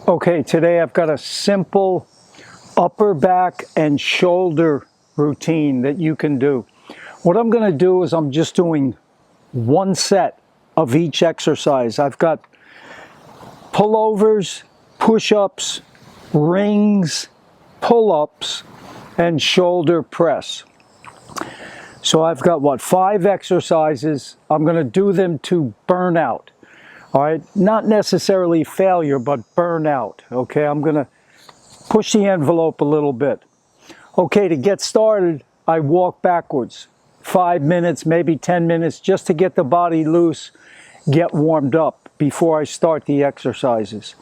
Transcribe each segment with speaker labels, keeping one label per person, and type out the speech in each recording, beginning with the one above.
Speaker 1: Okay, today I've got a simple upper back and shoulder routine that you can do. What I'm going to do is I'm just doing one set of each exercise. I've got pullovers, push-ups, rings, pull-ups, and shoulder press. So I've got, 5 exercises. I'm going to do them to burn out. All right, not necessarily failure, but burnout. Okay, I'm going to push the envelope a little bit. Okay, to get started, I walk backwards. 5 minutes, maybe 10 minutes, just to get the body loose, get warmed up before I start the exercises.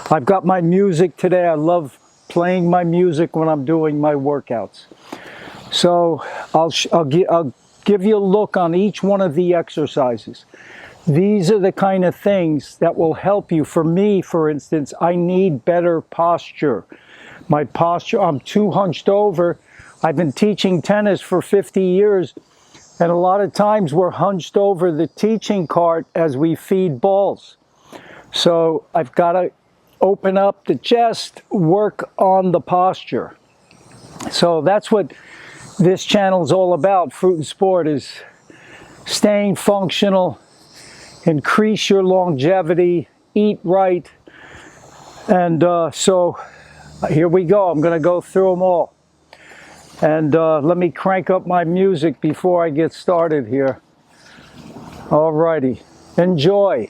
Speaker 1: I've got my music today. I love playing my music when I'm doing my workouts. So I'll give you a look on each one of the exercises. These are the kind of things that will help you. For me, for instance, I need better posture. My posture, I'm too hunched over. I've been teaching tennis for 50 years, and a lot of times we're hunched over the teaching cart as we feed balls. So I've got to open up the chest, work on the posture. So that's what this channel is all about. Fruit and Sport is staying functional, increase your longevity, eat right. And so here we go. I'm going to go through them all. And let me crank up my music before I get started here. All righty. Enjoy.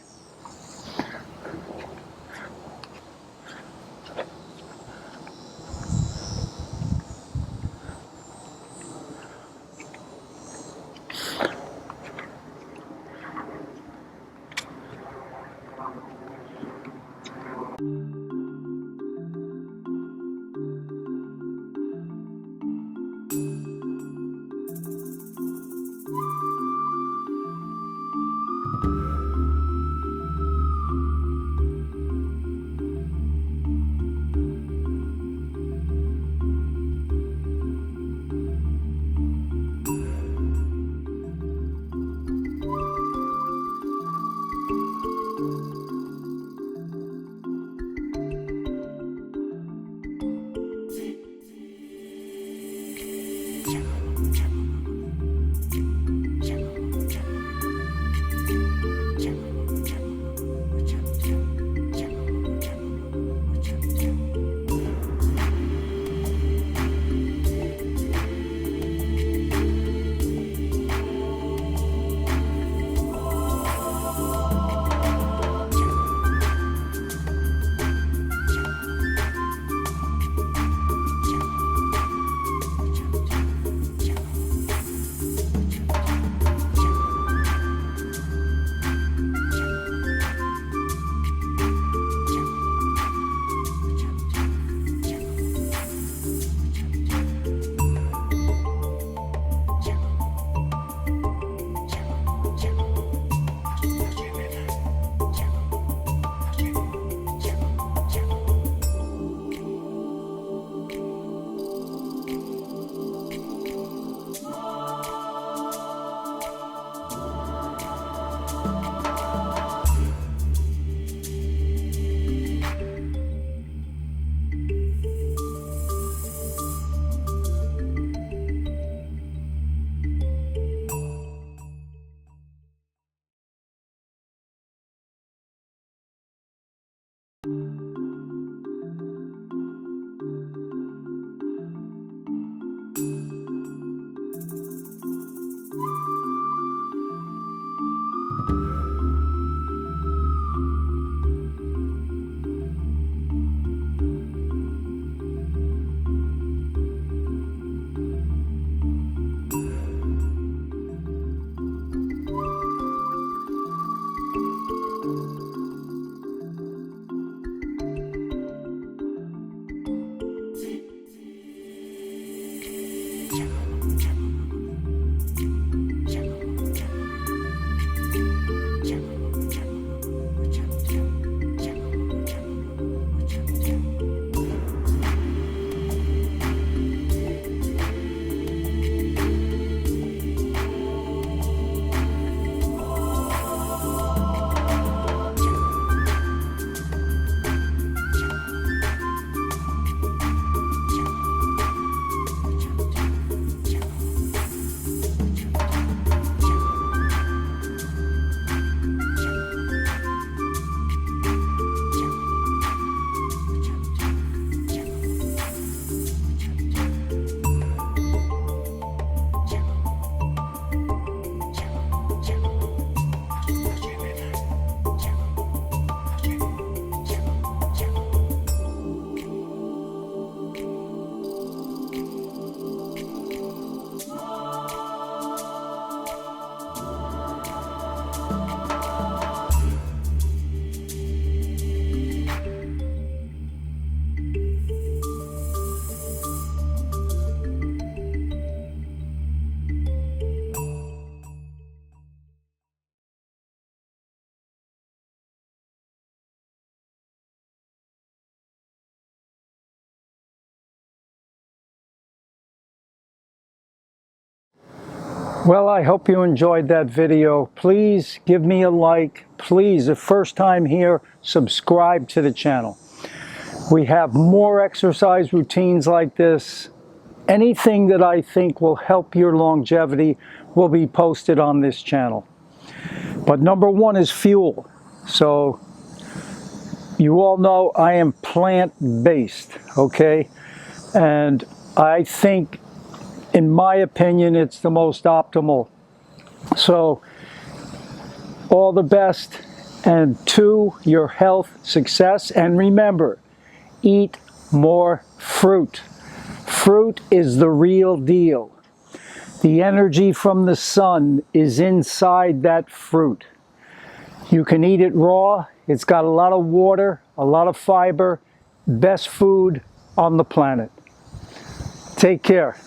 Speaker 1: Well, I hope you enjoyed that video. Please give me a like. Please, the first time here, subscribe to the channel. We have more exercise routines like this. Anything that I think will help your longevity will be posted on this channel. But number one is fuel. So you all know I am plant-based, okay? And I think, in my opinion, it's the most optimal. So all the best, and to your health, success, and remember, eat more fruit. Fruit is the real deal. The energy from the sun is inside that fruit. You can eat it raw. It's got a lot of water, a lot of fiber, best food on the planet. Take care.